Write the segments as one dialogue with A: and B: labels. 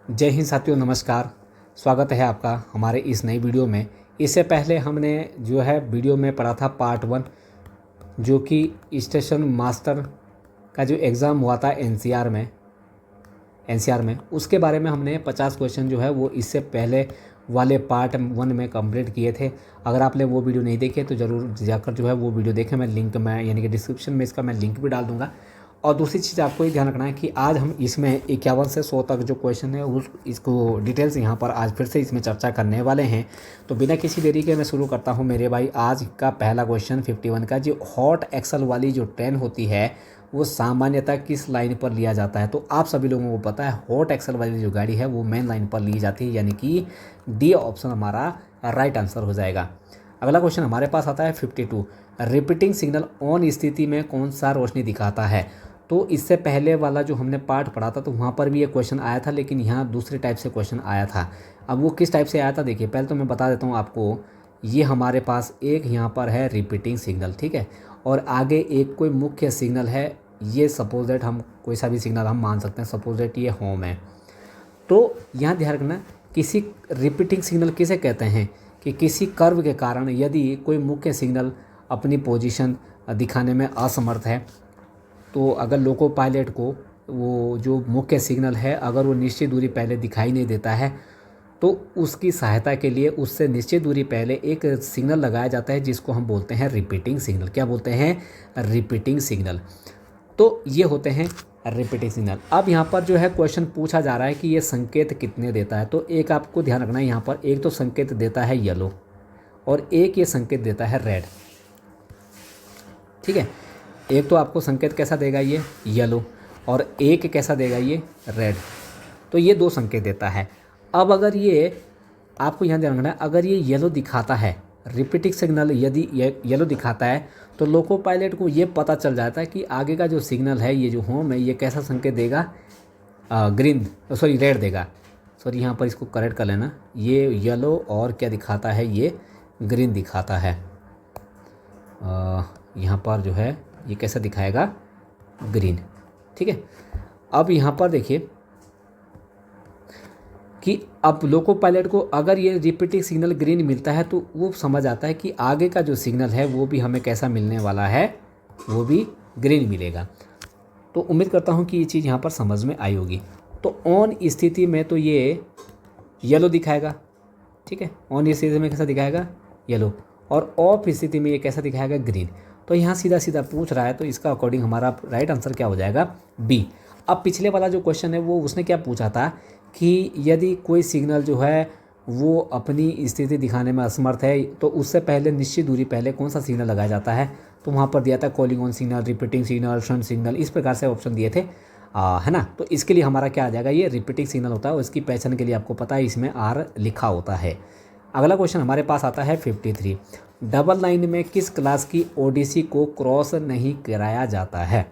A: जय हिंद साथियों, नमस्कार। स्वागत है आपका हमारे इस नई वीडियो में। इससे पहले हमने जो है वीडियो में पढ़ा था पार्ट 1, जो कि स्टेशन मास्टर का जो एग्ज़ाम हुआ था एनसीआर में उसके बारे में हमने 50 क्वेश्चन जो है वो इससे पहले वाले पार्ट 1 में कंप्लीट किए थे। अगर आपने वो वीडियो नहीं देखे तो ज़रूर जाकर जो है वो वीडियो देखें। मैं लिंक में यानी कि डिस्क्रिप्शन में इसका मैं लिंक भी डाल दूँगा। और दूसरी चीज़ आपको ये ध्यान रखना है कि आज हम इसमें 51 से 100 तक जो क्वेश्चन है इसको डिटेल्स यहाँ पर आज फिर से इसमें चर्चा करने वाले हैं। तो बिना किसी देरी के मैं शुरू करता हूँ मेरे भाई। आज का पहला क्वेश्चन 51 का, जो हॉट एक्सल वाली जो ट्रेन होती है वो सामान्यतः किस लाइन पर लिया जाता है। तो आप सभी लोगों को पता है हॉट एक्सल वाली जो गाड़ी है वो मेन लाइन पर ली जाती है, यानी कि डी ऑप्शन हमारा राइट आंसर हो जाएगा। अगला क्वेश्चन हमारे पास आता है 52। रिपीटिंग सिग्नल ऑन स्थिति में कौन सा रोशनी दिखाता है। तो इससे पहले वाला जो हमने पार्ट पढ़ा था तो वहाँ पर भी ये क्वेश्चन आया था, लेकिन यहाँ दूसरे टाइप से क्वेश्चन आया था। अब वो किस टाइप से आया था देखिए, पहले तो मैं बता देता हूँ आपको। ये हमारे पास एक यहाँ पर है रिपीटिंग सिग्नल, ठीक है, और आगे एक कोई मुख्य सिग्नल है। ये सपोज दैट हम कोई सा भी सिग्नल हम मान सकते हैं। सपोज दैट ये होम है। तो यहाँ ध्यान रखना, किसी रिपीटिंग सिग्नल किसे कहते हैं कि किसी कर्व के कारण यदि कोई मुख्य सिग्नल अपनी पोजीशन दिखाने में असमर्थ है, तो अगर लोको पायलट को वो जो मुख्य सिग्नल है अगर वो निश्चित दूरी पहले दिखाई नहीं देता है तो उसकी सहायता के लिए उससे निश्चित दूरी पहले एक सिग्नल लगाया जाता है जिसको हम बोलते हैं रिपीटिंग सिग्नल। क्या बोलते हैं? Repeating signal. तो ये होते हैं रिपीटिंग सिग्नल। अब यहाँ पर जो है क्वेश्चन पूछा जा रहा है कि ये संकेत कितने देता है। तो एक आपको ध्यान रखना है, यहाँ पर एक तो संकेत देता है येलो और एक ये संकेत देता है रेड, ठीक है। एक तो आपको संकेत कैसा देगा ये येलो, और एक कैसा देगा ये रेड। तो ये दो संकेत देता है। अब अगर ये आपको यहाँ ध्यान रखना है, अगर ये येलो दिखाता है, रिपीटिंग सिग्नल यदि ये येलो दिखाता है तो लोको पायलट को ये पता चल जाता है कि आगे का जो सिग्नल है, ये जो होम है, ये कैसा संकेत देगा, रेड देगा। यहाँ पर इसको करेक्ट कर लेना। ये येलो और क्या दिखाता है, ये ग्रीन दिखाता है। यहाँ पर जो है ये कैसा दिखाएगा, ग्रीन, ठीक है। अब यहाँ पर देखिए कि अब लोको पायलट को अगर ये रिपीटिंग सिग्नल ग्रीन मिलता है तो वो समझ आता है कि आगे का जो सिग्नल है वो भी हमें कैसा मिलने वाला है, वो भी ग्रीन मिलेगा। तो उम्मीद करता हूँ कि ये चीज़ यहाँ पर समझ में आई होगी। तो ऑन स्थिति में तो ये येलो दिखाएगा, ठीक है। ऑन स्थिति में कैसा दिखाएगा, येलो, और ऑफ स्थिति में ये कैसा दिखाएगा, ग्रीन। तो यहाँ सीधा सीधा पूछ रहा है तो इसका अकॉर्डिंग हमारा राइट आंसर क्या हो जाएगा, बी। अब पिछले वाला जो क्वेश्चन है वो उसने क्या पूछा था कि यदि कोई सिग्नल जो है वो अपनी स्थिति दिखाने में असमर्थ है तो उससे पहले निश्चित दूरी पहले कौन सा सिग्नल लगाया जाता है। तो वहाँ पर दिया था calling on signal, repeating signal, shunt signal, इस प्रकार से ऑप्शन दिए थे, है ना। तो इसके लिए हमारा क्या आ जाएगा, ये रिपीटिंग सिग्नल होता है। और इसकी पहचान के लिए आपको पता है इसमें आर लिखा होता है। अगला क्वेश्चन हमारे पास आता है 53। डबल लाइन में किस क्लास की ओडीसी को क्रॉस नहीं कराया जाता है।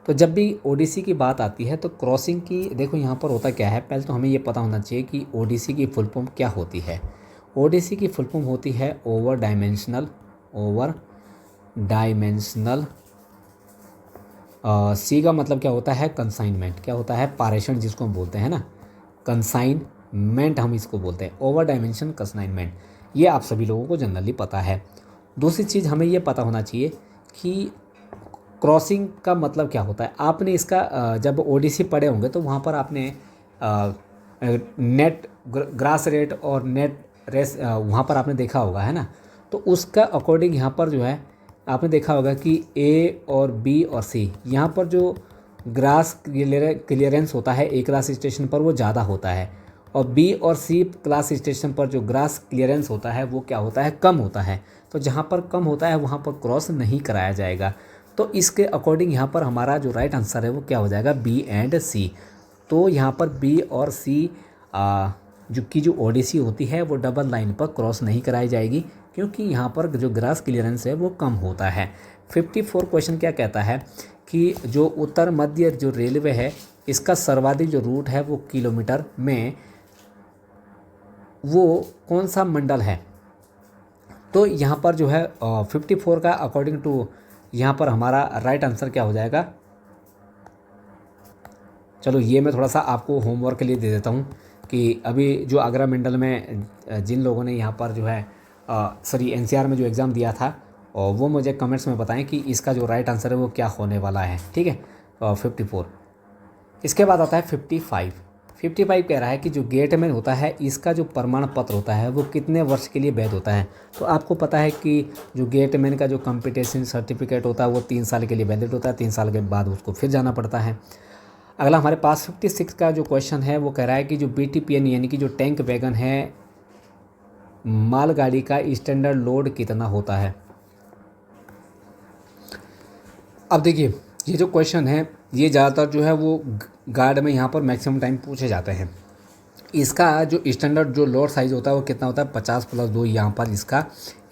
A: तो जब भी ओडीसी की बात आती है तो क्रॉसिंग की, देखो यहाँ पर होता क्या है, पहले तो हमें ये पता होना चाहिए कि ओडीसी की फुल फॉर्म क्या होती है। ओडीसी की फुल फॉर्म होती है ओवर डायमेंशनल सी का मतलब क्या होता है, कंसाइनमेंट। क्या होता है, पारेषण जिसको हम बोलते हैं ना, कंसाइनमेंट हम इसको बोलते हैं, ओवर डायमेंशन कंसाइनमेंट। ये आप सभी लोगों को जनरली पता है। दूसरी चीज़ हमें ये पता होना चाहिए कि क्रॉसिंग का मतलब क्या होता है। आपने इसका जब ओडीसी पढ़े होंगे तो वहाँ पर आपने नेट ग्रास रेट और नेट रेस वहाँ पर आपने देखा होगा, है ना। तो उसका अकॉर्डिंग यहाँ पर जो है आपने देखा होगा कि ए और बी और सी, यहाँ पर जो ग्रास क्लियरेंस होता है ए क्लास स्टेशन पर वो ज़्यादा होता है, और बी और सी क्लास स्टेशन पर जो ग्रास क्लियरेंस होता है वो क्या होता है, कम होता है। तो जहाँ पर कम होता है वहाँ पर क्रॉस नहीं कराया जाएगा। तो इसके अकॉर्डिंग यहाँ पर हमारा जो राइट आंसर है वो क्या हो जाएगा, बी एंड सी। तो यहाँ पर बी और सी जो ओडीसी होती है वो डबल लाइन पर क्रॉस नहीं कराई जाएगी, क्योंकि यहाँ पर जो ग्रास क्लियरेंस है वो कम होता है। 54 क्वेश्चन क्या कहता है कि जो उत्तर मध्य जो रेलवे है इसका सर्वाधिक जो रूट है वो किलोमीटर में, वो कौन सा मंडल है। तो यहाँ पर जो है 54 का अकॉर्डिंग टू यहाँ पर हमारा राइट आंसर क्या हो जाएगा, चलो ये मैं थोड़ा सा आपको होमवर्क के लिए दे देता हूँ कि अभी जो आगरा मंडल में जिन लोगों ने यहाँ पर जो है सॉरी एनसीआर में जो एग्ज़ाम दिया था, और वो मुझे कमेंट्स में बताएं कि इसका जो राइट आंसर है वो क्या होने वाला है। ठीक है, 54। इसके बाद आता है 55। 55 कह रहा है कि जो गेटमैन होता है इसका जो प्रमाण पत्र होता है वो कितने वर्ष के लिए वैध होता है। तो आपको पता है कि जो गेटमैन का जो कंपटीशन सर्टिफिकेट होता है वो 3 साल के लिए वैलिड होता है, 3 साल के बाद उसको फिर जाना पड़ता है। अगला हमारे पास 56 का जो क्वेश्चन है वो कह रहा है कि जो BTPN यानी कि जो टैंक वैगन है मालगाड़ी का स्टैंडर्ड लोड कितना होता है। अब देखिए ये जो क्वेश्चन है ये ज़्यादातर जो है वो गार्ड में यहाँ पर मैक्सिमम टाइम पूछे जाते हैं। इसका जो स्टैंडर्ड जो लोड साइज़ होता है वो कितना होता है, 50+2 यहाँ पर इसका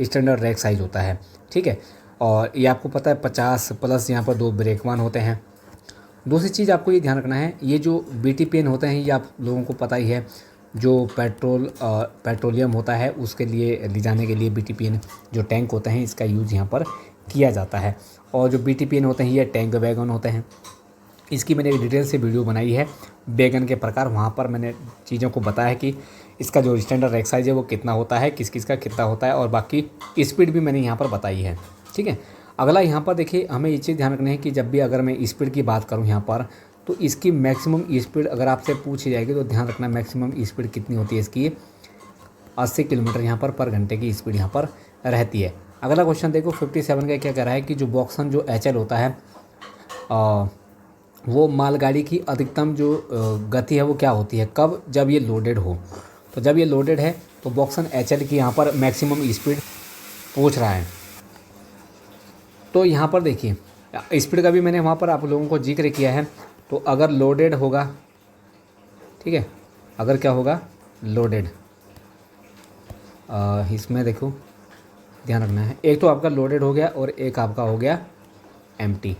A: स्टैंडर्ड रैक साइज़ होता है। ठीक है, और ये आपको पता है 50 प्लस यहाँ पर 2 ब्रेकवान होते हैं। दूसरी चीज़ आपको ये ध्यान रखना है, ये जो BTPN होते हैं ये आप लोगों को पता ही है, जो पेट्रोलियम होता है उसके लिए ले जाने के लिए BTPN जो टैंक होते हैं इसका यूज़ यहाँ पर किया जाता है। और जो BTPN होते हैं ये टैंक वैगन होते हैं। इसकी मैंने एक डिटेल से वीडियो बनाई है वैगन के प्रकार, वहाँ पर मैंने चीज़ों को बताया कि इसका जो स्टैंडर्ड रैक साइज़ है वो कितना होता है, किस किस का कितना होता है, और बाकी स्पीड भी मैंने यहाँ पर बताई है। ठीक है, अगला यहाँ पर देखिए हमें ये चीज़ ध्यान रखनी है कि जब भी अगर मैं स्पीड की बात करूँ यहाँ पर, तो इसकी मैक्सिमम स्पीड अगर आपसे पूछी जाएगी तो ध्यान रखना मैक्सिमम स्पीड कितनी होती है इसकी, 80 किलोमीटर यहाँ पर घंटे की स्पीड यहाँ पर रहती है। अगला क्वेश्चन देखो 57 का क्या कह रहा है कि जो बॉक्सन जो HL होता है वो मालगाड़ी की अधिकतम जो गति है वो क्या होती है, कब, जब ये लोडेड हो। तो जब ये लोडेड है तो बॉक्सन HL की यहाँ पर मैक्सिमम स्पीड पूछ रहा है। तो यहाँ पर देखिए स्पीड का भी मैंने वहाँ पर आप लोगों को जिक्र किया है। तो अगर लोडेड होगा, ठीक है, अगर क्या होगा लोडेड, इसमें देखो ध्यान रखना है, एक तो आपका लोडेड हो गया और एक आपका हो गया एम्प्टी।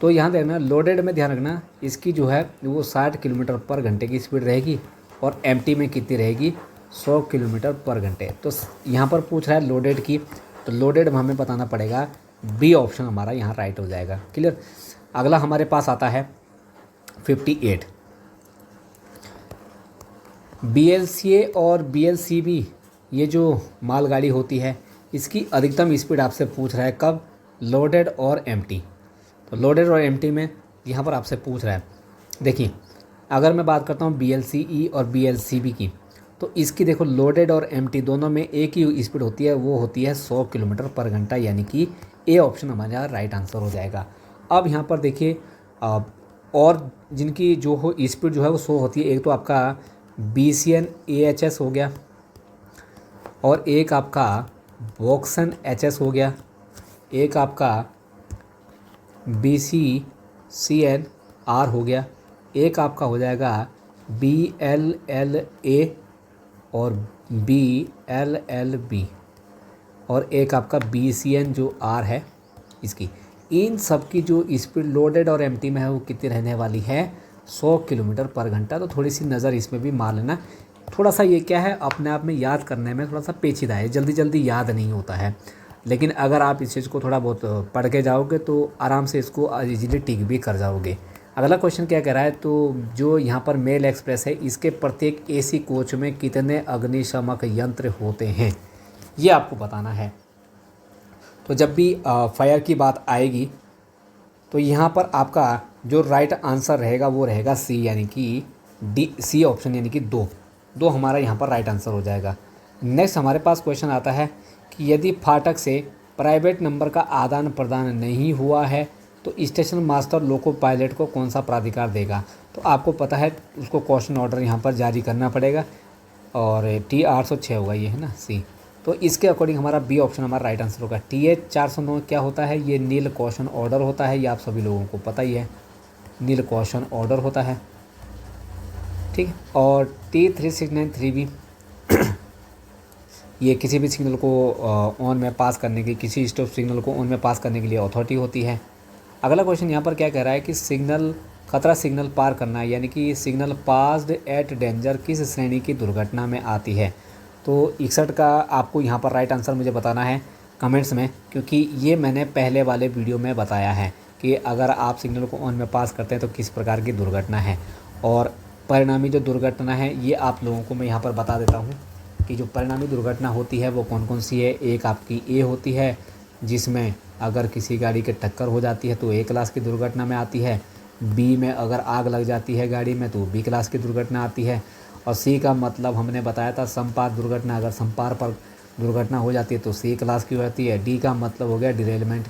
A: तो यहाँ देखना लोडेड में ध्यान रखना इसकी जो है वो 60 किलोमीटर पर घंटे की स्पीड रहेगी, और एम्प्टी में कितनी रहेगी, 100 किलोमीटर पर घंटे। तो यहाँ पर पूछ रहा है लोडेड की, तो लोडेड में हमें बताना पड़ेगा बी ऑप्शन हमारा यहाँ राइट हो जाएगा। क्लियर। अगला हमारे पास आता है 58। BLCA और BLCB ये जो मालगाड़ी होती है इसकी अधिकतम स्पीड आपसे पूछ रहा है कब, लोडेड और एम्प्टी। तो लोडेड और एम्प्टी में यहाँ पर आपसे पूछ रहा है। देखिए अगर मैं बात करता हूँ BLCE और BLCB की, तो इसकी देखो लोडेड और एम्प्टी दोनों में एक ही स्पीड होती है, वो होती है 100 किलोमीटर पर घंटा, यानी कि ए ऑप्शन हमारा राइट आंसर हो जाएगा। अब यहाँ पर देखिए और जिनकी जो हो स्पीड जो है वो 100 होती है, एक तो आपका BCN AHS हो गया, और एक आपका बॉक्सन HS हो गया, एक आपका BCCN R हो गया, एक आपका हो जाएगा BLLA और BLLB, और एक आपका BCN जो R है इसकी। इन सब की जो स्पीड लोडेड और एम्प्टी में है वो कितनी रहने वाली है, 100 किलोमीटर पर घंटा। तो थोड़ी सी नज़र इसमें भी मार लेना। थोड़ा सा ये क्या है अपने आप में याद करने में थोड़ा सा पेचीदा है, जल्दी जल्दी याद नहीं होता है, लेकिन अगर आप इस चीज़ को थोड़ा बहुत पढ़ के जाओगे तो आराम से इसको इजीली टिक भी कर जाओगे। अगला क्वेश्चन क्या कह रहा है, तो जो यहाँ पर मेल एक्सप्रेस है इसके प्रत्येक AC कोच में कितने अग्निशमक यंत्र होते हैं, ये आपको बताना है। तो जब भी फायर की बात आएगी तो यहाँ पर आपका जो राइट आंसर रहेगा वो रहेगा C, यानी कि C ऑप्शन, यानी कि दो हमारा यहाँ पर राइट आंसर हो जाएगा। नेक्स्ट हमारे पास क्वेश्चन आता है कि यदि फाटक से प्राइवेट नंबर का आदान प्रदान नहीं हुआ है तो स्टेशन मास्टर लोको पायलट को कौन सा प्राधिकार देगा। तो आपको पता है उसको क्वेश्चन ऑर्डर यहाँ पर जारी करना पड़ेगा, और T 806 होगा ये, है ना C। तो इसके अकॉर्डिंग हमारा बी ऑप्शन हमारा राइट आंसर होगा। TH 409 क्या होता है, ये नील क्वेश्चन ऑर्डर होता है, ये आप सभी लोगों को पता ही है, नील क्वेश्चन ऑर्डर होता है, ठीक है। और T 3693 भी ये किसी भी सिग्नल को ऑन में पास करने की, किसी स्टॉप सिग्नल को ऑन में पास करने के लिए अथॉरिटी होती है। अगला क्वेश्चन यहाँ पर क्या कह रहा है कि सिग्नल खतरा सिग्नल पार करना, यानी कि सिग्नल पास्ड एट डेंजर किस श्रेणी की दुर्घटना में आती है। तो 61 का आपको यहाँ पर राइट आंसर मुझे बताना है कमेंट्स में, क्योंकि ये मैंने पहले वाले वीडियो में बताया है। कि अगर आप सिग्नल को ऑन में पास करते हैं तो किस प्रकार की दुर्घटना है। और परिणामी जो दुर्घटना है ये आप लोगों को मैं यहाँ पर बता देता हूँ कि जो परिणामी दुर्घटना होती है वो कौन कौन सी है। एक आपकी ए होती है, जिसमें अगर किसी गाड़ी के टक्कर हो जाती है तो ए क्लास की दुर्घटना में आती है। बी में अगर आग लग जाती है गाड़ी में तो बी क्लास की दुर्घटना आती है। और सी का मतलब हमने बताया था समपात दुर्घटना, अगर समपार पर दुर्घटना हो जाती है तो सी क्लास की होती है। डी का मतलब हो गया डिरेलमेंट,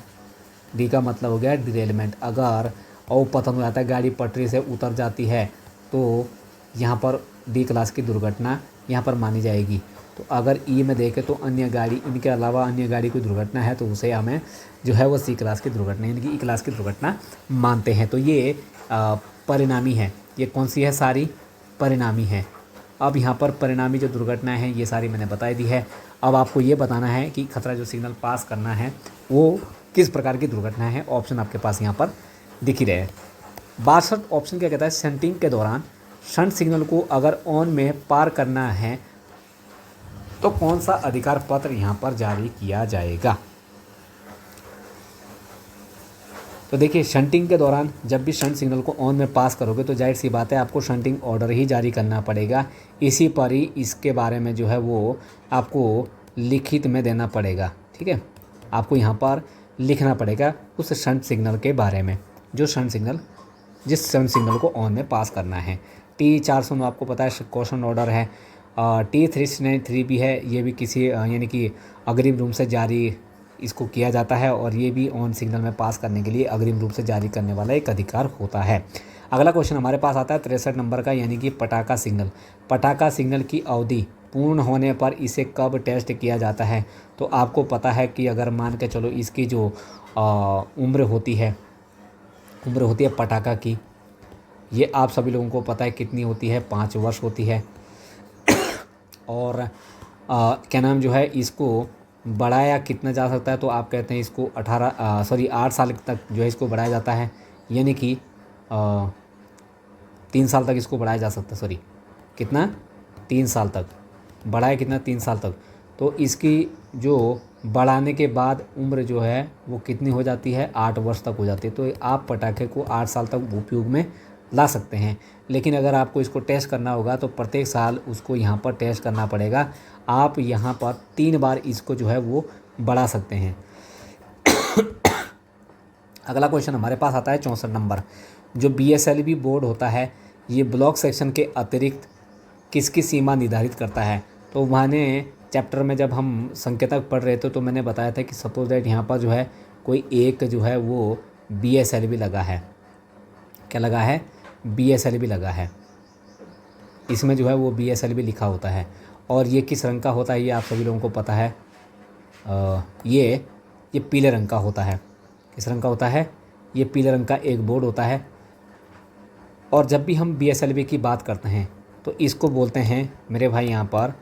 A: डी का मतलब हो गया डिरेलमेंट, अगर अवपतन हो जाता है, गाड़ी पटरी से उतर जाती है तो यहाँ पर डी क्लास की दुर्घटना यहाँ पर मानी जाएगी। तो अगर ई में देखें तो अन्य गाड़ी, इनके अलावा अन्य गाड़ी की दुर्घटना है तो उसे हमें जो है वो सी क्लास की दुर्घटना यानी कि ई क्लास की दुर्घटना मानते हैं। तो ये परिणामी है, ये कौन सी है, सारी परिणामी है। अब यहाँ पर परिणामी जो दुर्घटनाएं हैं ये सारी मैंने बता दी है। अब आपको ये बताना है कि खतरा जो सिग्नल पास करना है वो किस प्रकार की दुर्घटना है। ऑप्शन आपके पास यहाँ पर दिख ही रहे हैं। 62 ऑप्शन क्या कहता है, शंटिंग के दौरान शंट सिग्नल को अगर ऑन में पार करना है तो कौन सा अधिकार पत्र यहाँ पर जारी किया जाएगा। तो देखिए, शंटिंग के दौरान जब भी शंट सिग्नल को ऑन में पास करोगे तो जाहिर सी बात है आपको शंटिंग ऑर्डर ही जारी करना पड़ेगा। इसी पर ही इसके बारे में जो है वो आपको लिखित में देना पड़ेगा। ठीक है, आपको यहाँ पर लिखना पड़ेगा उस शंट सिग्नल के बारे में, जो शंट सिग्नल, जिस शंट सिग्नल को ऑन में पास करना है। T409 आपको पता है क्वेश्चन ऑर्डर है। T393 भी है, ये भी किसी यानी कि अग्रिम रूप से जारी इसको किया जाता है और ये भी ऑन सिग्नल में पास करने के लिए अग्रिम रूप से जारी करने वाला एक अधिकार होता है। अगला क्वेश्चन हमारे पास आता है 63 नंबर का, यानी कि पटाखा सिग्नल। पटाखा सिग्नल की अवधि पूर्ण होने पर इसे कब टेस्ट किया जाता है। तो आपको पता है कि अगर मान के चलो इसकी जो उम्र होती है पटाखा की, ये आप सभी लोगों को पता है कितनी होती है, 5 वर्ष होती है। और क्या नाम जो है, इसको बढ़ाया कितना जा सकता है, तो आप कहते हैं इसको 8 साल तक जो है इसको बढ़ाया जाता है, यानी कि 3 साल तक इसको बढ़ाया जा सकता है। सॉरी, कितना, 3 साल तक बढ़ाया, कितना, 3 साल तक। तो इसकी जो बढ़ाने के बाद उम्र जो है वो कितनी हो जाती है, 8 वर्ष तक हो जाती है। तो आप पटाखे को 8 साल तक उपयोग में ला सकते हैं। लेकिन अगर आपको इसको टेस्ट करना होगा तो प्रत्येक साल उसको यहाँ पर टेस्ट करना पड़ेगा। आप यहाँ पर 3 बार इसको जो है वो बढ़ा सकते हैं। अगला क्वेश्चन हमारे पास आता है 64 नंबर। जो BSLV बोर्ड होता है ये ब्लॉक सेक्शन के अतिरिक्त किसकी सीमा निर्धारित करता है। तो मैंने चैप्टर में जब हम संकेतक पढ़ रहे थे तो मैंने बताया था कि सपोज दैट यहाँ पर जो है कोई एक जो है वो BSLV लगा है। क्या लगा है, BSLV लगा है। इसमें जो है वो BSLV लिखा होता है और ये किस रंग का होता है ये आप सभी लोगों को पता है। ये पीले रंग का होता है। किस रंग का होता है, ये पीले रंग का एक बोर्ड होता है। और जब भी हम BSLV की बात करते हैं तो इसको बोलते हैं मेरे भाई यहाँ पर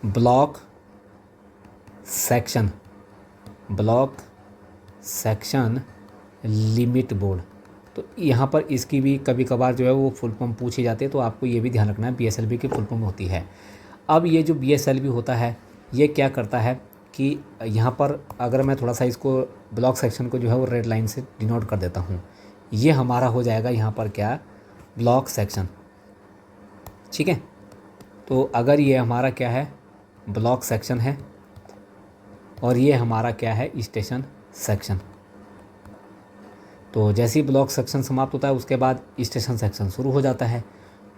A: ब्लॉक सेक्शन लिमिट बोर्ड। तो यहाँ पर इसकी भी कभी कभार जो है वो फुल फॉर्म पूछी जाती है, तो आपको ये भी ध्यान रखना है BSLV की फुल फॉर्म होती है। अब ये जो BSLV होता है ये क्या करता है कि यहाँ पर अगर मैं थोड़ा सा इसको ब्लॉक सेक्शन को जो है वो रेड लाइन से डिनोट कर देता हूँ, ये हमारा हो जाएगा यहाँ पर क्या, ब्लॉक सेक्शन। ठीक है, तो अगर ये हमारा क्या है, ब्लॉक सेक्शन है और ये हमारा क्या है, स्टेशन सेक्शन। तो जैसे ही ब्लॉक सेक्शन समाप्त होता है उसके बाद स्टेशन सेक्शन शुरू हो जाता है।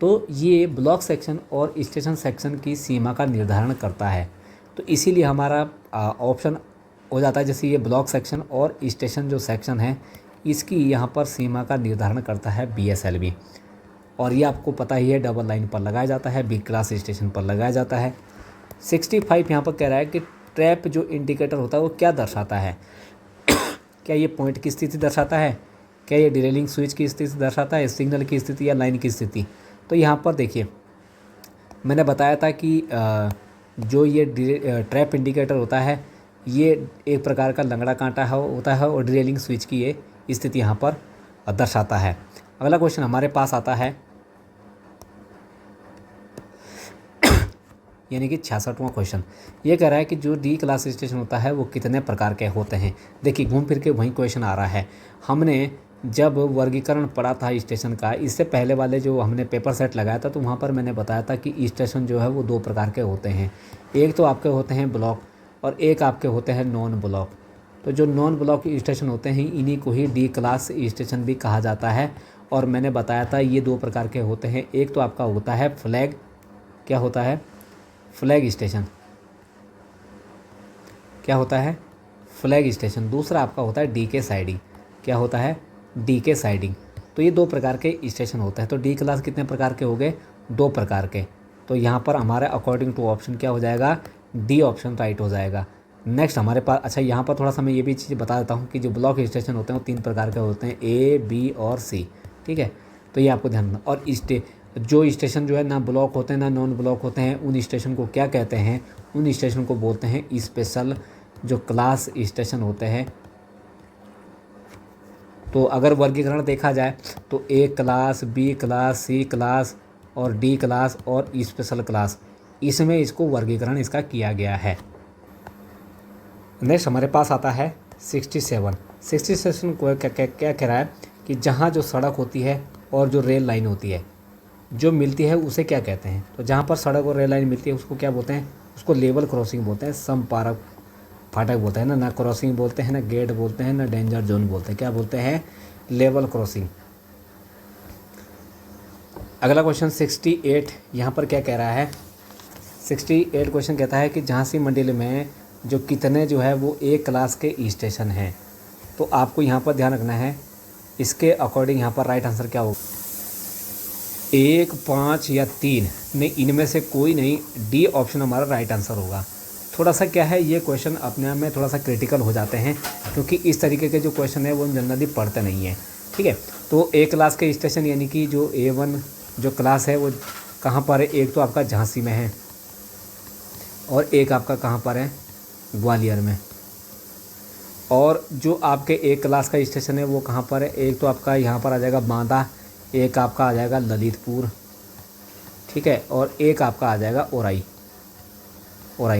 A: तो ये ब्लॉक सेक्शन और स्टेशन सेक्शन की सीमा का निर्धारण करता है। तो इसीलिए हमारा ऑप्शन हो जाता है, जैसे ये ब्लॉक सेक्शन और स्टेशन जो सेक्शन है इसकी यहाँ पर सीमा का निर्धारण करता है BSLV। और ये आपको पता ही है डबल लाइन पर लगाया जाता है, B क्लास स्टेशन पर लगाया जाता है। 65 यहाँ पर कह रहा है कि ट्रैप जो इंडिकेटर होता है वो क्या दर्शाता है। क्या ये पॉइंट की स्थिति दर्शाता है, क्या ये डिरेलिंग स्विच की स्थिति दर्शाता है, सिग्नल की स्थिति या लाइन की स्थिति। तो यहाँ पर देखिए मैंने बताया था कि जो ये ट्रैप इंडिकेटर होता है ये एक प्रकार का लंगड़ा कांटा होता है और डिरेलिंग स्विच की ये स्थिति यहाँ पर दर्शाता है। अगला क्वेश्चन हमारे पास आता है यानी कि 66वां क्वेश्चन। ये कह रहा है कि जो डी क्लास स्टेशन होता है वो कितने प्रकार के होते हैं। देखिए घूम फिर के वही क्वेश्चन आ रहा है। हमने जब वर्गीकरण पढ़ा था स्टेशन का, इससे पहले वाले जो हमने पेपर सेट लगाया था, तो वहाँ पर मैंने बताया था कि स्टेशन जो है वो 2 प्रकार के होते हैं। एक तो आपके होते हैं ब्लॉक और एक आपके होते हैं नॉन ब्लॉक। तो जो नॉन ब्लॉक स्टेशन होते हैं इन्हीं को ही डी क्लास स्टेशन भी कहा जाता है। और मैंने बताया था ये 2 प्रकार के होते हैं। एक तो आपका होता है फ्लैग, क्या होता है, फ्लैग स्टेशन, क्या होता है, फ्लैग स्टेशन। दूसरा आपका होता है डी के साइडिंग, क्या होता है, डी के साइडिंग। तो ये 2 प्रकार के स्टेशन होते हैं। तो डी क्लास कितने प्रकार के हो गए, 2 प्रकार के। तो यहाँ पर हमारा अकॉर्डिंग टू ऑप्शन क्या हो जाएगा, डी ऑप्शन राइट हो जाएगा। नेक्स्ट हमारे पास, अच्छा यहाँ पर थोड़ा सा मैं ये भी चीज़ बता देता हूँ कि जो ब्लॉक स्टेशन होते हैं वो 3 प्रकार के होते हैं, ए, बी और सी। ठीक है, तो ये आपको ध्यान रखना। और जो स्टेशन जो है ना ब्लॉक होते हैं ना नॉन ब्लॉक होते हैं, उन स्टेशन को क्या कहते हैं, उन स्टेशन को बोलते हैं स्पेशल जो क्लास स्टेशन होते हैं। तो अगर वर्गीकरण देखा जाए तो ए क्लास, बी क्लास, सी क्लास और डी क्लास और स्पेशल क्लास, इसमें इसको वर्गीकरण इसका किया गया है। नेक्स्ट हमारे पास आता है 67 को क्या कह रहा है कि जहाँ जो सड़क होती है और जो रेल लाइन होती है जो मिलती है उसे क्या कहते हैं। तो जहाँ पर सड़क और रेल लाइन मिलती है उसको क्या बोलते हैं, उसको लेवल क्रॉसिंग बोलते हैं, संपारक फाटक बोलते हैं ना क्रॉसिंग बोलते हैं, ना गेट बोलते हैं, ना डेंजर जोन बोलते हैं, क्या बोलते हैं, लेवल क्रॉसिंग। अगला क्वेश्चन 68 यहाँ पर क्या कह रहा है, 68 क्वेश्चन कहता है कि झांसी मंडल में जो कितने जो है वो ए क्लास के स्टेशन हैं। तो आपको यहाँ पर ध्यान रखना है, इसके अकॉर्डिंग यहाँ पर राइट आंसर क्या होगा, 1, 5 या 3 नहीं, इनमें से कोई नहीं, डी ऑप्शन हमारा राइट आंसर होगा। थोड़ा सा क्या है, ये क्वेश्चन अपने आप में थोड़ा सा क्रिटिकल हो जाते हैं क्योंकि इस तरीके के जो क्वेश्चन है वो जनरली पढ़ते नहीं है। ठीक है, तो ए क्लास के स्टेशन यानी कि जो A1 जो क्लास है वो कहाँ पर है, एक तो आपका झांसी में है और एक आपका कहाँ पर है, ग्वालियर में। और जो आपके ए क्लास का स्टेशन है वो कहाँ पर है, एक तो आपका यहाँ पर आ जाएगा बांदा, एक आपका आ जाएगा ललितपुर, ठीक है, और एक आपका आ जाएगा ओराई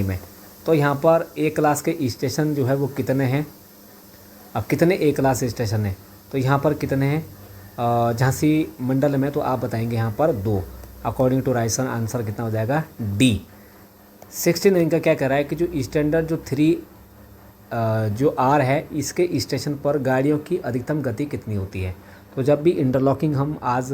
A: में। तो यहाँ पर ए क्लास के स्टेशन जो है वो कितने हैं, अब कितने ए क्लास स्टेशन हैं, तो यहाँ पर कितने हैं झांसी मंडल में, तो आप बताएंगे यहाँ पर 2। अकॉर्डिंग टू राइट आंसर कितना हो जाएगा, डी। 69 का क्या कह रहा है कि जो स्टैंडर्ड जो 3 जो आर है इसके स्टेशन पर गाड़ियों की अधिकतम गति कितनी होती है। तो जब भी इंटरलॉकिंग हम आज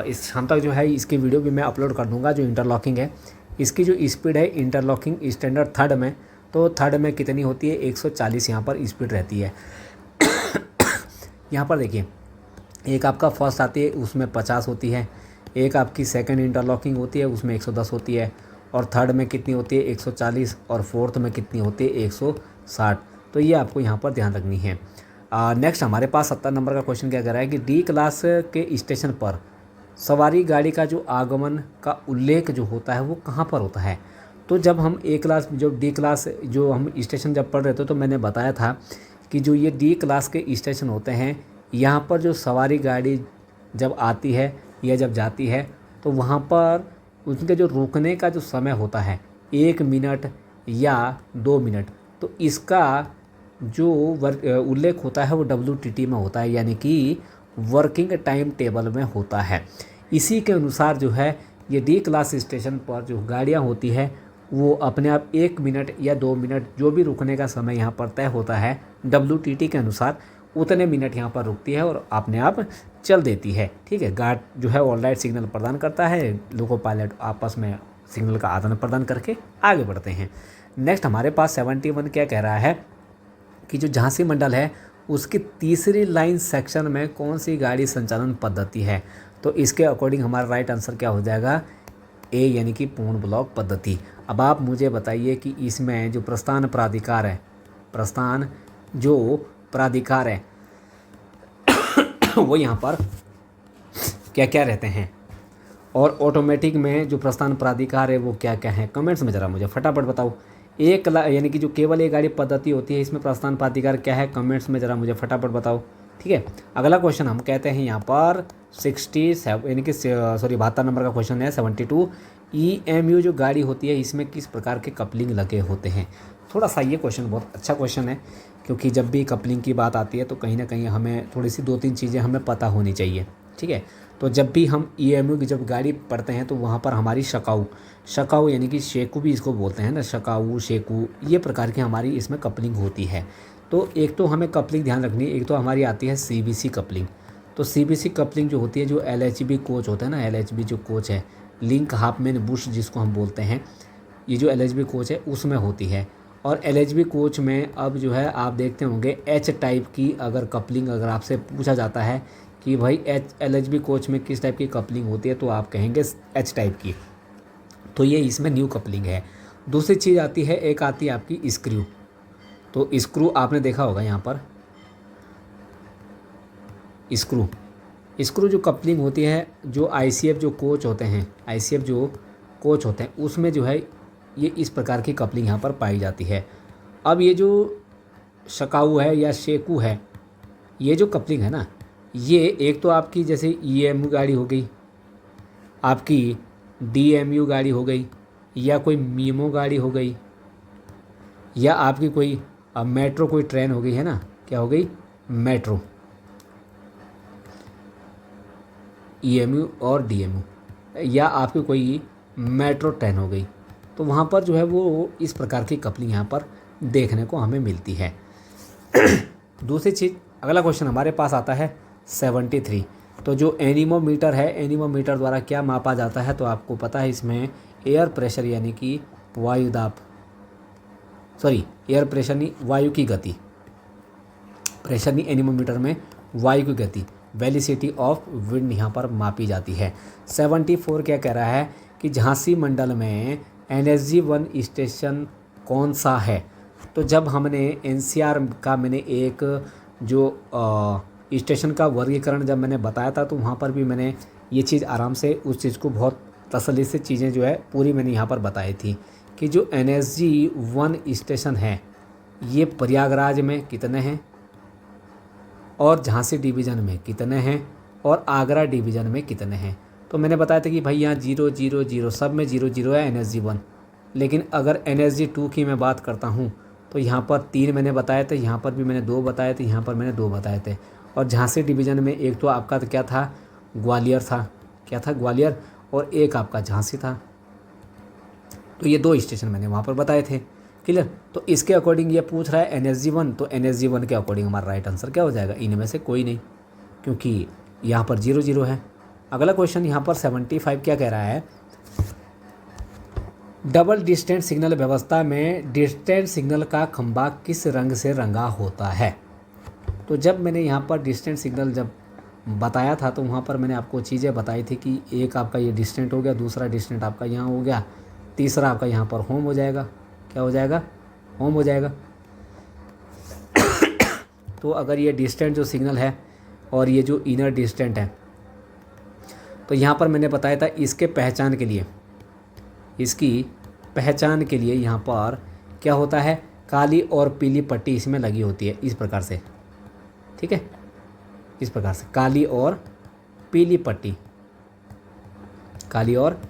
A: इस शाम तक जो है इसकी वीडियो भी मैं अपलोड कर दूंगा, जो इंटरलॉकिंग है इसकी जो स्पीड है इंटरलॉकिंग स्टैंडर्ड थर्ड में, तो थर्ड में कितनी होती है, 140 यहाँ पर स्पीड रहती है। यहाँ पर देखिए, एक आपका फर्स्ट आती है उसमें 50 होती है, एक आपकी सेकंड इंटरलॉकिंग होती है उसमें 110 होती है, और थर्ड में कितनी होती है 140, और फोर्थ में कितनी होती है 160। तो ये आपको यहाँ पर ध्यान रखनी है। नेक्स्ट हमारे पास 70 नंबर का क्वेश्चन क्या कर रहा है कि डी क्लास के स्टेशन पर सवारी गाड़ी का जो आगमन का उल्लेख जो होता है वो कहाँ पर होता है। तो जब हम ए क्लास जो डी क्लास जो हम स्टेशन जब पढ़ रहे थे तो मैंने बताया था कि जो ये डी क्लास के स्टेशन होते हैं यहाँ पर जो सवारी गाड़ी जब आती है या जब जाती है तो वहाँ पर उनके जो रुकने का जो समय होता है 1 मिनट या 2 मिनट, तो इसका जो उल्लेख होता है वो WTT में होता है, यानी कि वर्किंग टाइम टेबल में होता है। इसी के अनुसार जो है ये डी क्लास स्टेशन पर जो गाड़ियाँ होती है वो अपने आप 1 मिनट या 2 मिनट जो भी रुकने का समय यहाँ पर तय होता है WTT के अनुसार उतने मिनट यहाँ पर रुकती है और अपने आप चल देती है। ठीक है, गार्ड जो है ऑल राइट सिग्नल प्रदान करता है, लोको पायलट आपस में सिग्नल का आदान प्रदान करके आगे बढ़ते हैं। नेक्स्ट हमारे पास 71 क्या कह रहा है कि जो झांसी मंडल है उसकी तीसरी लाइन सेक्शन में कौन सी गाड़ी संचालन पद्धति है। तो इसके अकॉर्डिंग हमारा राइट आंसर क्या हो जाएगा, ए यानी कि पूर्ण ब्लॉक पद्धति। अब आप मुझे बताइए कि इसमें जो प्रस्थान प्राधिकार है, प्रस्थान जो प्राधिकार है वो यहाँ पर क्या क्या रहते हैं, और ऑटोमेटिक में जो प्रस्थान प्राधिकार है वो क्या क्या है, कमेंट्स में ज़रा मुझे फटाफट बताओ। यानी कि जो केवल एक गाड़ी पद्धति होती है इसमें प्रस्थान प्राधिकार क्या है, कमेंट्स में ज़रा मुझे फटाफट बताओ। ठीक है, अगला क्वेश्चन हम कहते हैं यहाँ पर 72 नंबर का क्वेश्चन है 72 EMU जो गाड़ी होती है इसमें किस प्रकार के कपलिंग लगे होते हैं। थोड़ा सा ये क्वेश्चन बहुत अच्छा क्वेश्चन है, क्योंकि जब भी कपलिंग की बात आती है तो कहीं ना कहीं हमें थोड़ी सी 2-3 चीज़ें हमें पता होनी चाहिए। ठीक है, तो जब भी हम EMU की जब गाड़ी पढ़ते हैं तो वहाँ पर हमारी शकाऊ यानी कि शेकू भी इसको बोलते हैं ना, शकाऊ शेकू, ये प्रकार की हमारी इसमें कपलिंग होती है। तो एक तो हमें कपलिंग ध्यान रखनी है, एक तो हमारी आती है CBC कपलिंग। तो CBC कपलिंग जो होती है, जो LHB कोच होता है ना, LHB जो कोच है, लिंक हाफमैन बुश जिसको हम बोलते हैं, ये जो LHB कोच है उसमें होती है। और LHB कोच में अब जो है आप देखते होंगे H टाइप की अगर कपलिंग अगर आपसे पूछा जाता है कि भाई LHB कोच में किस टाइप की कपलिंग होती है, तो आप कहेंगे H टाइप की। तो ये इसमें न्यू कपलिंग है। दूसरी चीज़ आती है, एक आती है आपकी स्क्रू। तो स्क्रू आपने देखा होगा यहाँ पर, स्क्रू जो कपलिंग होती है, जो ICF जो कोच होते हैं, ICF जो कोच होते हैं उसमें जो है ये इस प्रकार की कपलिंग यहाँ पर पाई जाती है। अब ये जो शकाऊ है या शेकू है, ये जो कपलिंग है ना, ये एक तो आपकी जैसे EMU गाड़ी हो गई, आपकी DMU गाड़ी हो गई, या कोई मीमो गाड़ी हो गई, या आपकी कोई मेट्रो कोई ट्रेन हो गई है ना, क्या हो गई, मेट्रो, EMU और DMU, या आपकी कोई मेट्रो ट्रेन हो गई। तो वहाँ पर जो है वो इस प्रकार की कपलिंग यहाँ पर देखने को हमें मिलती है। दूसरी चीज़, अगला क्वेश्चन हमारे पास आता है 73। तो जो एनीमोमीटर है, एनीमोमीटर द्वारा क्या मापा जाता है, तो आपको पता है इसमें एयर प्रेशर यानी कि वायु दाब, सॉरी एयर प्रेशर नहीं, वायु की गति, प्रेशर नहीं, एनीमोमीटर में वायु की गति, वेलोसिटी ऑफ विंड यहाँ पर मापी जाती है। 74 क्या कह रहा है कि झांसी मंडल में NSG-1 स्टेशन कौन सा है। तो जब हमने NCR का मैंने एक जो स्टेशन का वर्गीकरण जब मैंने बताया था, तो वहाँ पर भी मैंने ये चीज़ आराम से उस चीज़ को बहुत तसल्ली से चीज़ें जो है पूरी मैंने यहाँ पर बताई थी कि जो NSG-1 स्टेशन है ये प्रयागराज में कितने हैं, और झांसी डिवीज़न में कितने हैं, और आगरा डिवीज़न में कितने हैं। तो मैंने बताया था कि भाई यहाँ 0 0 0 सब में 0 0 है NSG-1। लेकिन अगर NSG-2 की मैं बात करता हूँ तो यहाँ पर 3 मैंने बताए थे, यहाँ पर भी मैंने 2 बताए थे, यहाँ पर मैंने 2 बताए थे। और झांसी डिवीज़न में एक तो आपका तो क्या था, ग्वालियर था, क्या था, ग्वालियर, और एक आपका झांसी था। तो ये 2 स्टेशन मैंने वहाँ पर बताए थे। क्लियर। तो इसके अकॉर्डिंग ये पूछ रहा है NSG-1, तो NSG-1 के अकॉर्डिंग हमारा राइट आंसर क्या हो जाएगा, इनमें से कोई नहीं, क्योंकि यहाँ पर 0 0 है। अगला क्वेश्चन यहाँ पर 75 क्या कह रहा है, डबल डिस्टेंस सिग्नल व्यवस्था में डिस्टेंस सिग्नल का खंभा किस रंग से रंगा होता है। तो जब मैंने यहाँ पर डिस्टेंस सिग्नल जब बताया था तो वहाँ पर मैंने आपको चीज़ें बताई थी कि एक आपका ये डिस्टेंट हो गया, दूसरा डिस्टेंट आपका यहाँ हो गया, तीसरा आपका यहाँ पर होम हो जाएगा, क्या हो जाएगा, होम हो जाएगा। तो अगर ये डिस्टेंट जो सिग्नल है और ये जो इनर डिस्टेंट है, तो यहाँ पर मैंने बताया था इसके पहचान के लिए, इसकी पहचान के लिए यहाँ पर क्या होता है, काली और पीली पट्टी इसमें लगी होती है इस प्रकार से, ठीक है, इस प्रकार से काली और पीली पट्टी, काली और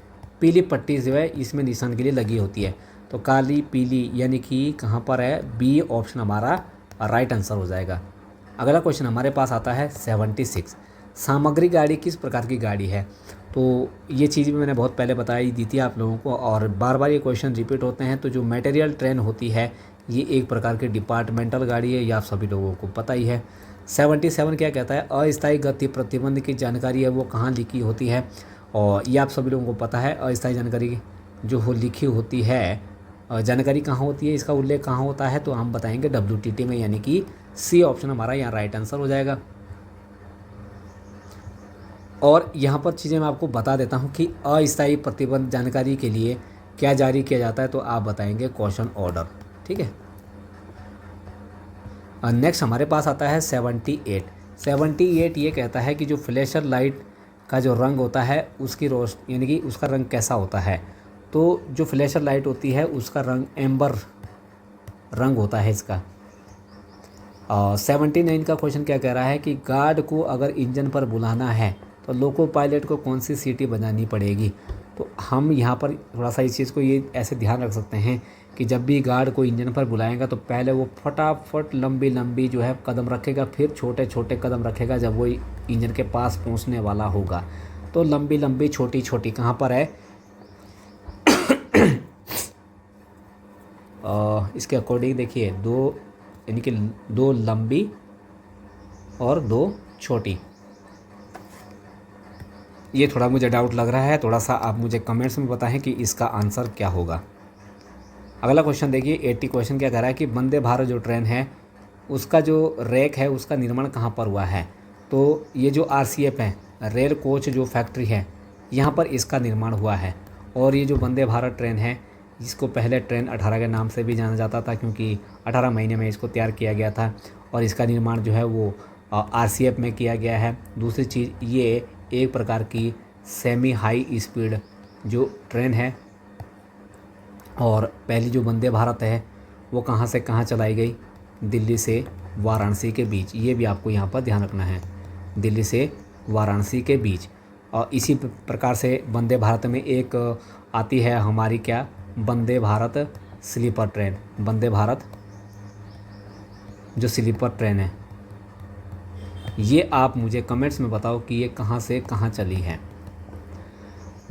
A: पीली पट्टी जो है इसमें निशान के लिए लगी होती है। तो काली पीली यानी कि कहाँ पर है, बी ऑप्शन हमारा राइट आंसर हो जाएगा। अगला क्वेश्चन हमारे पास आता है 76, सामग्री गाड़ी किस प्रकार की गाड़ी है। तो ये चीज़ भी मैंने बहुत पहले बताई दी थी आप लोगों को, और बार बार ये क्वेश्चन रिपीट होते हैं। तो जो मटेरियल ट्रेन होती है ये एक प्रकार की डिपार्टमेंटल गाड़ी है, ये आप सभी लोगों को पता ही है। 77 क्या कहता है, अस्थायी गति प्रतिबंध की जानकारी है वो कहाँ लिखी होती है, और ये आप सभी लोगों को पता है। अस्थायी जानकारी जो हो लिखी होती है, जानकारी कहाँ होती है, इसका उल्लेख कहाँ होता है, तो हम बताएंगे WTT में, यानी कि सी ऑप्शन हमारा यहाँ राइट आंसर हो जाएगा। और यहाँ पर चीज़ें मैं आपको बता देता हूँ कि अस्थायी प्रतिबंध जानकारी के लिए क्या जारी किया जाता है, तो आप बताएंगे क्वेश्चन ऑर्डर, ठीक है। नेक्स्ट हमारे पास आता है 78 ये कहता है कि जो फ्लैशर लाइट का जो रंग होता है उसकी रोशनी यानी कि उसका रंग कैसा होता है। तो जो फ्लैशर लाइट होती है उसका रंग एम्बर रंग होता है इसका। 79 का क्वेश्चन क्या कह रहा है कि गार्ड को अगर इंजन पर बुलाना है तो लोको पायलट को कौन सी सीटी बजानी पड़ेगी। तो हम यहाँ पर थोड़ा सा इस चीज़ को ये ऐसे ध्यान रख सकते हैं कि जब भी गार्ड को इंजन पर बुलाएगा तो पहले वो फटाफट लंबी लंबी जो है कदम रखेगा, फिर छोटे छोटे कदम रखेगा जब वो इंजन के पास पहुँचने वाला होगा। तो लंबी लंबी छोटी छोटी कहाँ पर है इसके अकॉर्डिंग देखिए, दो यानी कि दो लंबी और दो छोटी। ये थोड़ा मुझे डाउट लग रहा है, थोड़ा सा आप मुझे कमेंट्स में बताएं कि इसका आंसर क्या होगा। अगला क्वेश्चन देखिए, 80 क्वेश्चन क्या कह रहा है कि वंदे भारत जो ट्रेन है उसका जो रैक है उसका निर्माण कहाँ पर हुआ है। तो ये जो RCF है, रेल कोच जो फैक्ट्री है, यहाँ पर इसका निर्माण हुआ है। और ये जो वंदे भारत ट्रेन है, जिसको पहले ट्रेन 18 के नाम से भी जाना जाता था क्योंकि 18 महीने में इसको तैयार किया गया था, और इसका निर्माण जो है वो RCF में किया गया है। दूसरी चीज़, ये एक प्रकार की सेमी हाई स्पीड जो ट्रेन है, और पहली जो वंदे भारत है वो कहाँ से कहाँ चलाई गई, दिल्ली से वाराणसी के बीच। ये भी आपको यहाँ पर ध्यान रखना है, दिल्ली से वाराणसी के बीच। और इसी प्रकार से वंदे भारत में एक आती है हमारी क्या, वंदे भारत स्लीपर ट्रेन। वंदे भारत जो स्लीपर ट्रेन है, ये आप मुझे कमेंट्स में बताओ कि ये कहाँ से कहाँ चली है।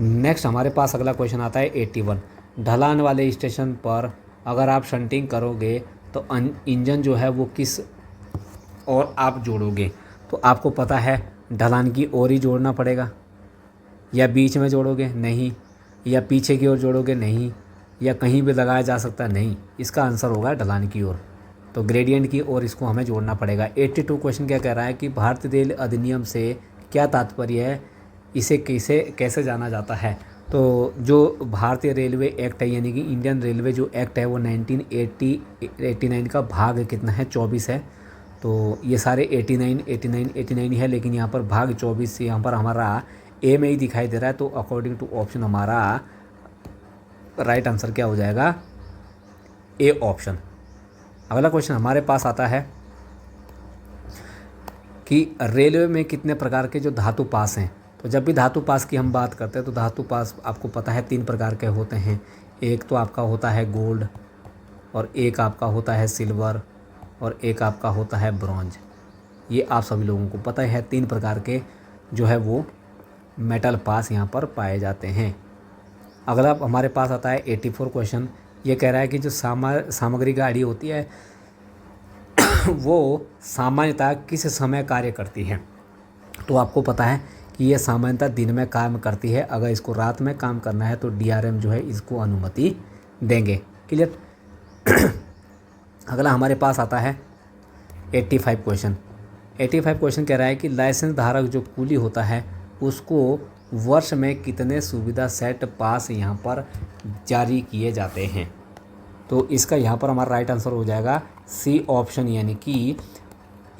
A: नेक्स्ट हमारे पास अगला क्वेश्चन आता है 81। ढलान वाले स्टेशन पर अगर आप शंटिंग करोगे तो इंजन जो है वो किस और आप जोड़ोगे। तो आपको पता है ढलान की ओर ही जोड़ना पड़ेगा, या बीच में जोड़ोगे, नहीं, या पीछे की ओर जोड़ोगे, नहीं, या कहीं भी लगाया जा सकता, नहीं। इसका आंसर होगा ढलान की ओर, तो ग्रेडियंट की ओर इसको हमें जोड़ना पड़ेगा। 82 क्वेश्चन क्या कह रहा है कि भारतीय रेल अधिनियम से क्या तात्पर्य है, इसे कैसे जाना जाता है। तो जो भारतीय रेलवे एक्ट है, यानी कि इंडियन रेलवे जो एक्ट है वो 1989 का भाग कितना है, 24 है। तो ये सारे 89 है, लेकिन यहाँ पर भाग 24 यहाँ पर हमारा ए में ही दिखाई दे रहा है। तो अकॉर्डिंग टू ऑप्शन हमारा राइट आंसर क्या हो जाएगा, ए ऑप्शन। अगला क्वेश्चन हमारे पास आता है कि रेलवे में कितने प्रकार के जो धातु पास हैं। तो जब भी धातु पास की हम बात करते हैं तो धातु पास आपको पता है 3 प्रकार के होते हैं। एक तो आपका होता है गोल्ड, और एक आपका होता है सिल्वर, और एक आपका होता है ब्रॉन्ज। ये आप सभी लोगों को पता है, 3 प्रकार के जो है वो मेटल पास यहाँ पर पाए जाते हैं। अगला हमारे पास आता है 84 क्वेश्चन। ये कह रहा है कि जो सामग्री गाड़ी होती है वो सामान्यतः किस समय कार्य करती है। तो आपको पता है कि ये सामान्यतः दिन में काम करती है। अगर इसको रात में काम करना है तो DRM जो है इसको अनुमति देंगे। क्लियर। अगला हमारे पास आता है 85 क्वेश्चन। 85 क्वेश्चन कह रहा है कि लाइसेंस धारक जो कूली होता है उसको वर्ष में कितने सुविधा सेट पास यहाँ पर जारी किए जाते हैं। तो इसका यहाँ पर हमारा राइट आंसर हो जाएगा सी ऑप्शन, यानी कि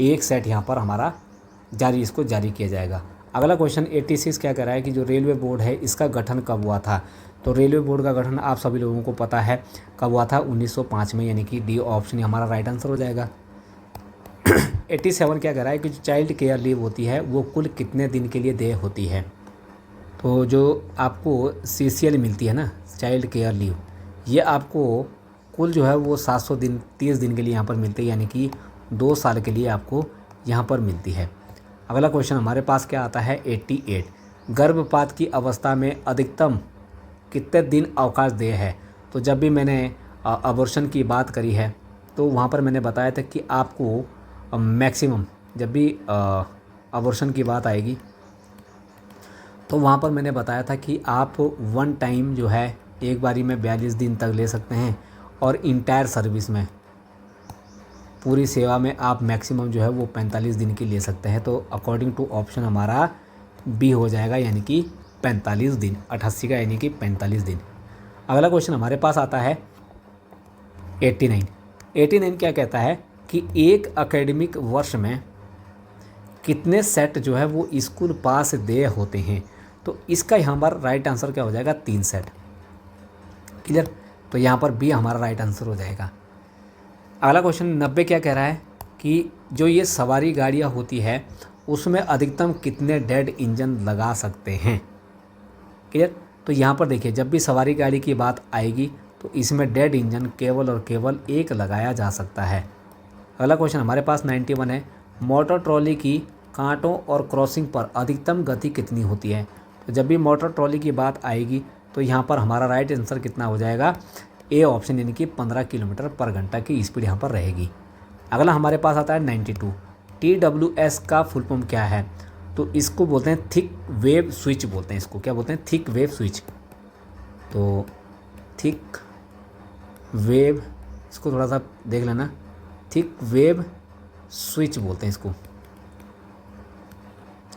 A: 1 सेट यहाँ पर हमारा इसको जारी किया जाएगा। अगला क्वेश्चन 86 क्या कह रहा है कि जो रेलवे बोर्ड है इसका गठन कब हुआ था। तो रेलवे बोर्ड का गठन आप सभी लोगों को पता है कब हुआ था, 1905 में, यानी कि डी ऑप्शन हमारा राइट आंसर हो जाएगा। 87 क्या कह रहा है कि जो चाइल्ड केयर लीव होती है वो कुल कितने दिन के लिए देय होती है। तो जो आपको CCL मिलती है ना, चाइल्ड केयर लीव, ये आपको कुल जो है वो 700 दिन 30 दिन के लिए यहाँ पर मिलती है, यानी कि 2 साल के लिए आपको यहाँ पर मिलती है। अगला क्वेश्चन हमारे पास क्या आता है 88। गर्भपात की अवस्था में अधिकतम कितने दिन अवकाश देय है। तो जब भी मैंने अबॉर्शन की बात करी है तो वहाँ पर मैंने बताया था कि आपको मैक्सिमम जब भी अबॉर्शन की बात आएगी तो वहाँ पर मैंने बताया था कि आप 1 टाइम जो है एक बारी में 42 दिन तक ले सकते हैं, और इंटायर सर्विस में पूरी सेवा में आप मैक्सिमम जो है वो 45 दिन की ले सकते हैं। तो अकॉर्डिंग टू ऑप्शन हमारा बी हो जाएगा, यानी कि 45 दिन, 88 का यानी कि 45 दिन। अगला क्वेश्चन हमारे पास आता है 89 क्या कहता है कि एक एकेडमिक वर्ष में कितने सेट जो है वो स्कूल पास देय होते हैं। तो इसका यहाँ पर राइट आंसर क्या हो जाएगा, 3 सेट। क्लियर। तो यहाँ पर बी हमारा राइट आंसर हो जाएगा। अगला क्वेश्चन 90 क्या कह रहा है कि जो ये सवारी गाड़ियाँ होती है उसमें अधिकतम कितने डेड इंजन लगा सकते हैं। क्लियर। तो यहाँ पर देखिए जब भी सवारी गाड़ी की बात आएगी तो इसमें डेड इंजन केवल और केवल एक लगाया जा सकता है। अगला क्वेश्चन हमारे पास 91 है, मोटर ट्रॉली की कांटों और क्रॉसिंग पर अधिकतम गति कितनी होती है। तो जब भी मोटर ट्रॉली की बात आएगी तो यहाँ पर हमारा राइट आंसर कितना हो जाएगा, ए ऑप्शन, यानी कि 15 किलोमीटर पर घंटा की स्पीड यहाँ पर रहेगी। अगला हमारे पास आता है 92, TWS का फुल फॉर्म क्या है। तो इसको बोलते हैं थिक वेव स्विच बोलते हैं, इसको क्या बोलते हैं, थिक वेव स्विच। तो थिक वेव, इसको थोड़ा सा देख लेना, थिक वेव स्विच बोलते हैं इसको,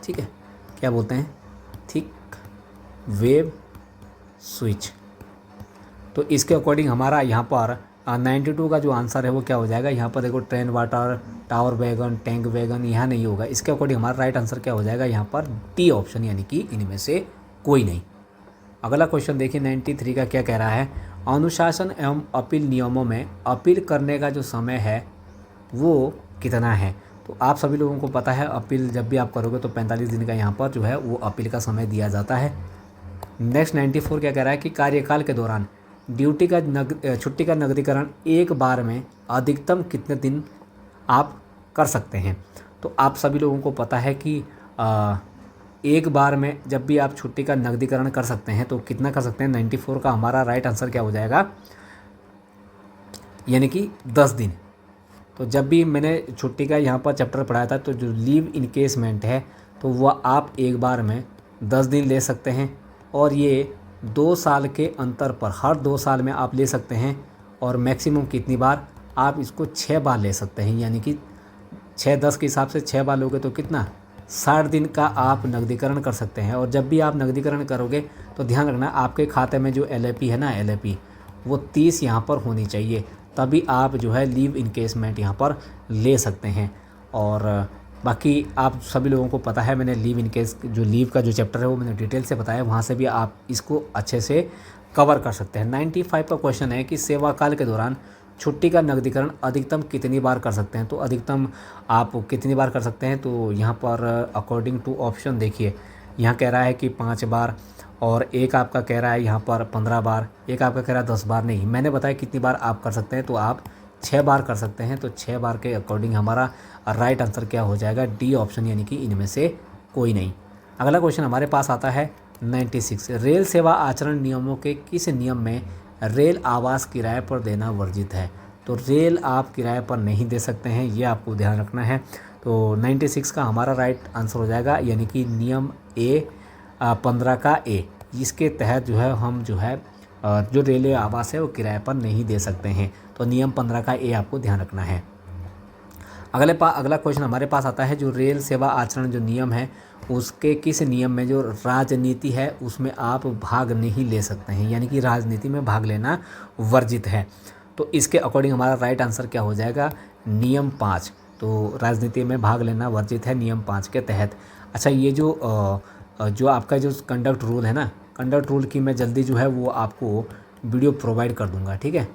A: ठीक है, क्या बोलते हैं, थिक वेव स्विच। तो इसके अकॉर्डिंग हमारा यहाँ पर 92 का जो आंसर है वो क्या हो जाएगा, यहाँ पर देखो train water, tower wagon, tank wagon यहाँ नहीं होगा। इसके अकॉर्डिंग हमारा राइट आंसर क्या हो जाएगा, यहाँ पर डी ऑप्शन, यानी कि इनमें से कोई नहीं। अगला क्वेश्चन देखिए 93 का क्या कह रहा है, अनुशासन एवं अपील नियमों में अपील करने का जो समय है वो कितना है। तो आप सभी लोगों को पता है अपील जब भी आप करोगे तो 45 दिन का यहाँ पर जो है वो अपील का समय दिया जाता है। नेक्स्ट 94 क्या कह रहा है कि कार्यकाल के दौरान ड्यूटी का छुट्टी का नकदीकरण एक बार में अधिकतम कितने दिन आप कर सकते हैं। तो आप सभी लोगों को पता है कि एक बार में जब भी आप छुट्टी का नकदीकरण कर सकते हैं तो कितना कर सकते हैं, 94 का हमारा राइट आंसर क्या हो जाएगा, यानी कि 10 दिन। तो जब भी मैंने छुट्टी का यहाँ पर चैप्टर पढ़ाया था तो जो लीव इनकेसमेंट है तो वह आप एक बार में 10 दिन ले सकते हैं, और ये 2 साल के अंतर पर हर 2 साल में आप ले सकते हैं, और मैक्सिमम कितनी बार, आप इसको 6 बार ले सकते हैं, यानी कि 6-10 के हिसाब से 6 बार लोगे तो कितना, 60 दिन का आप नकदीकरण कर सकते हैं। और जब भी आप नकदीकरण करोगे तो ध्यान रखना आपके खाते में जो LAP है ना, LAP वो 30 यहाँ पर होनी चाहिए, तभी आप जो है लीव इनकेसमेंट यहाँ पर ले सकते हैं। और बाकी आप सभी लोगों को पता है, मैंने लीव इनकेस जो लीव का जो चैप्टर है वो मैंने डिटेल से बताया, वहाँ से भी आप इसको अच्छे से कवर कर सकते हैं। 95 का क्वेश्चन है कि सेवा काल के दौरान छुट्टी का नकदीकरण अधिकतम कितनी बार कर सकते हैं। तो अधिकतम आप कितनी बार कर सकते हैं, तो यहाँ पर अकॉर्डिंग टू ऑप्शन देखिए, यहाँ कह रहा है कि 5 बार, और एक आपका कह रहा है यहाँ पर 15 बार, एक आपका कह रहा है 10 बार। नहीं, मैंने बताया कितनी बार आप कर सकते हैं, तो आप 6 बार कर सकते हैं। तो 6 बार के अकॉर्डिंग हमारा राइट आंसर क्या हो जाएगा, डी ऑप्शन, यानी कि इनमें से कोई नहीं। अगला क्वेश्चन हमारे पास आता है 96, रेल सेवा आचरण नियमों के किस नियम में रेल आवास किराए पर देना वर्जित है। तो रेल आप किराए पर नहीं दे सकते हैं, ये आपको ध्यान रखना है। तो 96 का हमारा राइट आंसर हो जाएगा, यानी कि नियम ए 15 का ए, इसके तहत जो है हम जो है जो रेलवे आवास है वो किराए पर नहीं दे सकते हैं। तो नियम 15 का ए आपको ध्यान रखना है। अगला क्वेश्चन हमारे पास आता है, जो रेल सेवा आचरण जो नियम है उसके किस नियम में जो राजनीति है उसमें आप भाग नहीं ले सकते हैं, यानी कि राजनीति में भाग लेना वर्जित है। तो इसके अकॉर्डिंग हमारा राइट आंसर क्या हो जाएगा, नियम 5। तो राजनीति में भाग लेना वर्जित है नियम 5 के तहत। अच्छा, ये जो आपका जो कंडक्ट रूल है ना, कंडक्ट रूल की मैं जल्दी जो है वो आपको वीडियो प्रोवाइड कर दूंगा, ठीक है।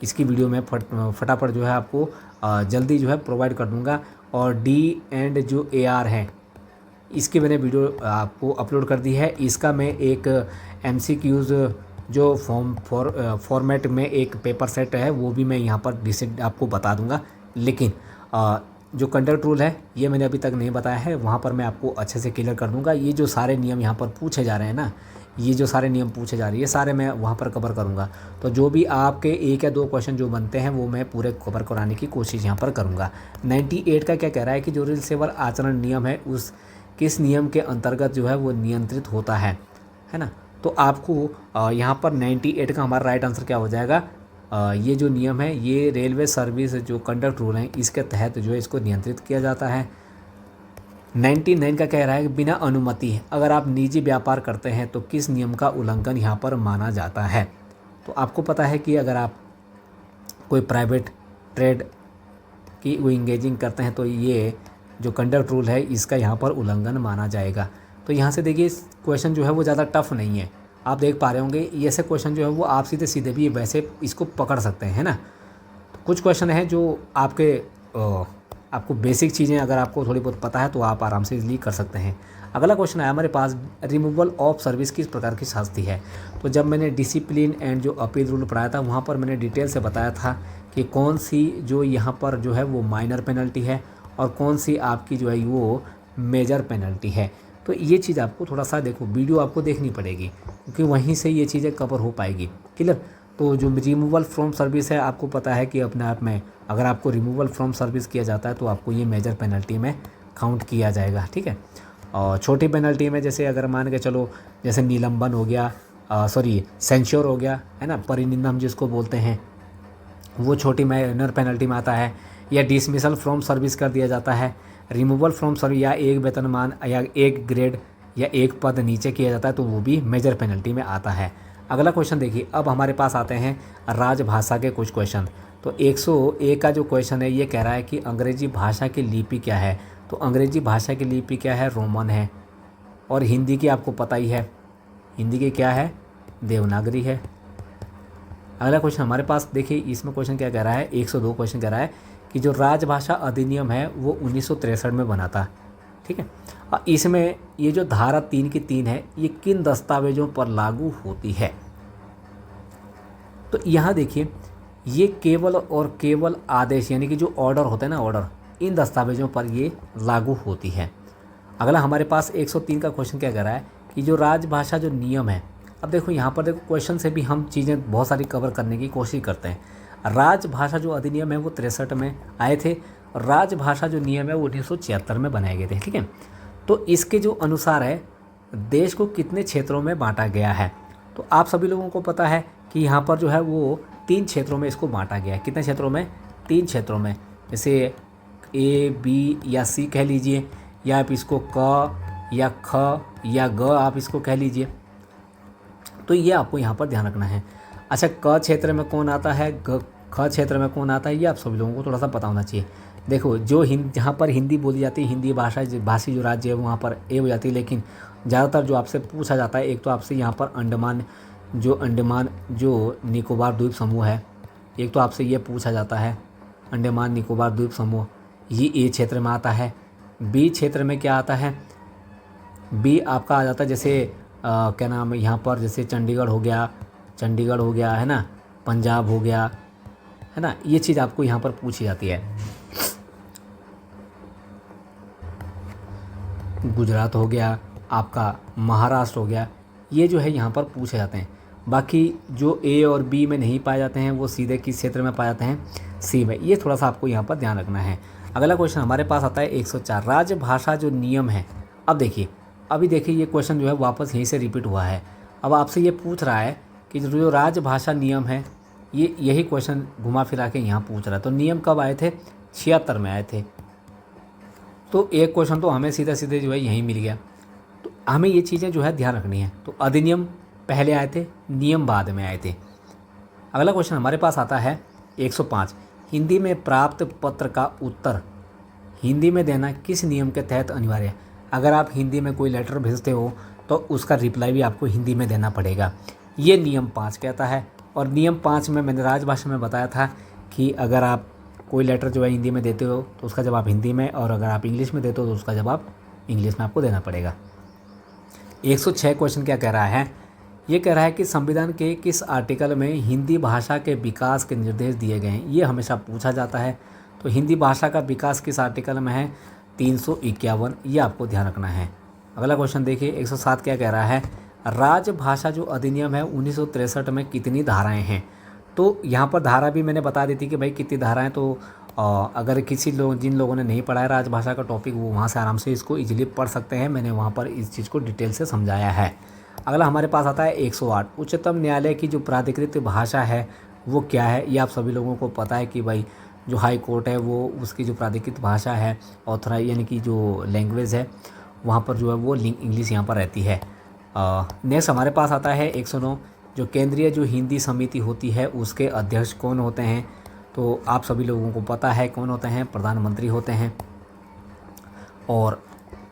A: इसकी वीडियो में फटाफट जो है आपको जल्दी जो है प्रोवाइड कर दूंगा। और डी एंड जो AR है इसकी मैंने वीडियो आपको अपलोड कर दी है। इसका मैं एक MCQs जो फॉर्मेट में एक पेपर सेट है वो भी मैं यहाँ पर डिसेंट आपको बता दूंगा। लेकिन जो कंडक्ट रूल है ये मैंने अभी तक नहीं बताया है, वहाँ पर मैं आपको अच्छे से क्लियर कर दूंगा। ये जो सारे नियम यहाँ पर पूछे जा रहे हैं ना, ये जो सारे नियम पूछे जा रहे हैं ये सारे मैं वहाँ पर कवर करूँगा। तो जो भी आपके 1 या 2 क्वेश्चन जो बनते हैं वो मैं पूरे कवर कराने की कोशिश यहाँ पर करूँगा। 98 का क्या कह रहा है कि जो रेल सेवा आचरण नियम है उस किस नियम के अंतर्गत जो है वो नियंत्रित होता है ना। तो आपको यहाँ पर 98 का हमारा राइट आंसर क्या हो जाएगा, ये जो नियम है ये रेलवे सर्विस जो कंडक्ट रूल है इसके तहत जो है इसको नियंत्रित किया जाता है। 99 का कह रहा है कि बिना अनुमति अगर आप निजी व्यापार करते हैं तो किस नियम का उल्लंघन यहाँ पर माना जाता है। तो आपको पता है कि अगर आप कोई प्राइवेट ट्रेड की वो इंगेजिंग करते हैं तो ये जो कंडक्ट रूल है इसका यहाँ पर उल्लंघन माना जाएगा। तो यहाँ से देखिए क्वेश्चन जो है वो ज़्यादा टफ नहीं है, आप देख पा रहे होंगे ये ऐसे क्वेश्चन जो है वो आप सीधे सीधे भी वैसे इसको पकड़ सकते हैं, है ना। तो कुछ क्वेश्चन है जो आपको बेसिक चीज़ें अगर आपको थोड़ी बहुत पता है तो आप आराम से इजीली कर सकते हैं। अगला क्वेश्चन आया हमारे पास, रिमूवल ऑफ सर्विस किस प्रकार की शास्ति है। तो जब मैंने डिसिप्लिन एंड जो अपील रूल पढ़ाया था वहाँ पर मैंने डिटेल से बताया था कि कौन सी जो यहाँ पर जो है वो माइनर पेनल्टी है और कौन सी आपकी जो है वो मेजर पेनल्टी है। तो ये चीज़ आपको थोड़ा सा देखो वीडियो आपको देखनी पड़ेगी क्योंकि वहीं से ये चीज़ें कवर हो पाएगी। क्लियर। तो जो रिमूवल फ्रॉम सर्विस है आपको पता है कि अपने आप में अगर आपको रिमूवल फ्रॉम सर्विस किया जाता है तो आपको ये मेजर पेनल्टी में काउंट किया जाएगा। ठीक है। और छोटी पेनल्टी में जैसे अगर मान के चलो जैसे निलंबन हो गया, सेंश्योर हो गया है ना, परिनिंदन जिसको बोलते हैं, वो छोटी माइनर पेनल्टी में आता है। या डिसमिसल फ्रॉम सर्विस कर दिया जाता है, रिमूवल फ्रॉम सर्विस या एक वेतनमान या एक ग्रेड या एक पद नीचे किया जाता है तो वो भी मेजर पेनल्टी में आता है। अगला क्वेश्चन देखिए, अब हमारे पास आते हैं राजभाषा के कुछ क्वेश्चन। तो 101 का जो क्वेश्चन है ये कह रहा है कि अंग्रेजी भाषा की लिपि क्या है। तो अंग्रेजी भाषा की लिपि क्या है, रोमन है। और हिंदी की आपको पता ही है, हिंदी की क्या है, देवनागरी है। अगला क्वेश्चन हमारे पास देखिए, इसमें क्वेश्चन क्या कह रहा है, 102 क्वेश्चन कह रहा है कि जो राजभाषा अधिनियम है वो 1963 में बना था। ठीक है। और इसमें ये जो धारा 3 की 3 है ये किन दस्तावेजों पर लागू होती है। तो यहाँ देखिए, ये केवल और केवल आदेश यानी कि जो ऑर्डर होते हैं ना, ऑर्डर, इन दस्तावेजों पर ये लागू होती है। अगला हमारे पास 103 का क्वेश्चन क्या कह रहा है कि जो राजभाषा जो नियम है। अब देखो यहाँ पर देखो क्वेश्चन से भी हम चीज़ें बहुत सारी कवर करने की कोशिश करते हैं। राजभाषा जो अधिनियम है वो 63 में आए थे और राजभाषा जो नियम है वो 1976 में बनाए गए थे। ठीक है। तो इसके जो अनुसार है देश को कितने क्षेत्रों में बांटा गया है। तो आप सभी लोगों को पता है कि यहाँ पर जो है वो 3 क्षेत्रों में इसको बांटा गया है। कितने क्षेत्रों में, 3 क्षेत्रों में। जैसे ए, बी या सी कह लीजिए, या आप इसको क या ख या ग आप इसको कह लीजिए। तो ये आपको यहाँ पर ध्यान रखना है। अच्छा, क क्षेत्र में कौन आता है, ख क्षेत्र में कौन आता है, ये आप सभी लोगों को थोड़ा सा पता होना चाहिए। देखो जो जहाँ पर हिंदी बोली जाती है, हिंदी भाषी जो राज्य है वहाँ पर ए हो जाती है। लेकिन ज़्यादातर जो आपसे पूछा जाता है, एक तो आपसे यहाँ पर अंडमान जो निकोबार द्वीप समूह है, एक तो आपसे ये पूछा जाता है अंडमान निकोबार द्वीप समूह, ये ए क्षेत्र में आता है। बी क्षेत्र में क्या आता है, बी आपका आ जाता है जैसे क्या नाम है यहाँ पर, जैसे चंडीगढ़ हो गया है ना, पंजाब हो गया है ना, ये चीज़ आपको यहाँ पर पूछी जाती है। गुजरात हो गया आपका, महाराष्ट्र हो गया, ये जो है यहाँ पर पूछे जाते हैं। बाकी जो ए और बी में नहीं पाए जाते हैं वो सीधे किस क्षेत्र में पाए जाते हैं, सी में। ये थोड़ा सा आपको यहाँ पर ध्यान रखना है। अगला क्वेश्चन हमारे पास आता है 104, राजभाषा जो नियम है। अब देखिए, अभी देखिए ये क्वेश्चन जो है वापस यहीं से रिपीट हुआ है। अब आपसे ये पूछ रहा है कि जो राजभाषा नियम है, ये यही क्वेश्चन घुमा फिरा के यहाँ पूछ रहा है। तो नियम कब आए थे, 76 में आए थे। तो एक क्वेश्चन तो हमें सीधे सीधे जो है यहीं मिल गया। तो हमें ये चीज़ें जो है ध्यान रखनी है। तो अधिनियम पहले आए थे, नियम बाद में आए थे। अगला क्वेश्चन हमारे पास आता है 105, हिंदी में प्राप्त पत्र का उत्तर हिंदी में देना किस नियम के तहत अनिवार्य है। अगर आप हिंदी में कोई लेटर भेजते हो तो उसका रिप्लाई भी आपको हिंदी में देना पड़ेगा। ये नियम 5 कहता है। और नियम 5 में मैंने राजभाषा में बताया था कि अगर आप कोई लेटर जो है हिंदी में देते हो तो उसका जवाब हिंदी में, और अगर आप इंग्लिश में देते हो तो उसका जवाब इंग्लिश में आपको देना पड़ेगा। 106 क्वेश्चन क्या कह रहा है, ये कह रहा है कि संविधान के किस आर्टिकल में हिंदी भाषा के विकास के निर्देश दिए गए हैं। ये हमेशा पूछा जाता है। तो हिंदी भाषा का विकास किस आर्टिकल में है, 351, ये आपको ध्यान रखना है। अगला क्वेश्चन देखिए 107 क्या कह रहा है, राजभाषा जो अधिनियम है 1963 में कितनी धाराएं हैं। तो यहाँ पर धारा भी मैंने बता दी थी कि भाई कितनी धाराएं। तो अगर जिन लोगों ने नहीं पढ़ा है राजभाषा का टॉपिक, वो वहाँ से आराम से इसको इजीली पढ़ सकते हैं। मैंने वहाँ पर इस चीज़ को डिटेल से समझाया है। अगला हमारे पास आता है 108, उच्चतम न्यायालय की जो प्राधिकृत भाषा है वो क्या है। ये आप सभी लोगों को पता है कि भाई जो हाई कोर्ट है वो उसकी जो प्राधिकृत भाषा है, ऑथराइज यानी कि जो लैंग्वेज है वहाँ पर जो है वो इंग्लिश यहाँ पर रहती है। नेक्स्ट हमारे पास आता है 109, जो केंद्रीय जो हिंदी समिति होती है उसके अध्यक्ष कौन होते हैं। तो आप सभी लोगों को पता है कौन होते हैं, प्रधानमंत्री होते हैं। और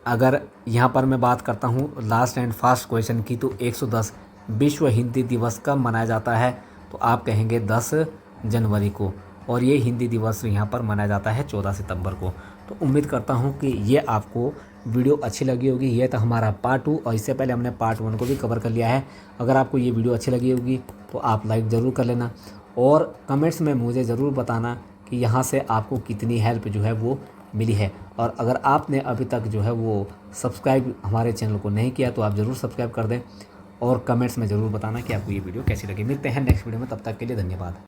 A: अगर यहाँ पर मैं बात करता हूँ लास्ट एंड फास्ट क्वेश्चन की, तो 110, विश्व हिंदी दिवस कब मनाया जाता है। तो आप कहेंगे 10 जनवरी को, और ये हिंदी दिवस यहाँ पर मनाया जाता है 14 सितंबर को। तो उम्मीद करता हूँ कि ये आपको वीडियो अच्छी लगी होगी। ये तो हमारा पार्ट 2 और इससे पहले हमने पार्ट 1 को भी कवर कर लिया है। अगर आपको ये वीडियो अच्छी लगी होगी तो आप लाइक ज़रूर कर लेना और कमेंट्स में मुझे ज़रूर बताना कि यहाँ से आपको कितनी हेल्प जो है वो मिली है। और अगर आपने अभी तक जो है वो सब्सक्राइब हमारे चैनल को नहीं किया तो आप ज़रूर सब्सक्राइब कर दें और कमेंट्स में ज़रूर बताना कि आपको ये वीडियो कैसी लगी। मिलते हैं नेक्स्ट वीडियो में, तब तक के लिए धन्यवाद।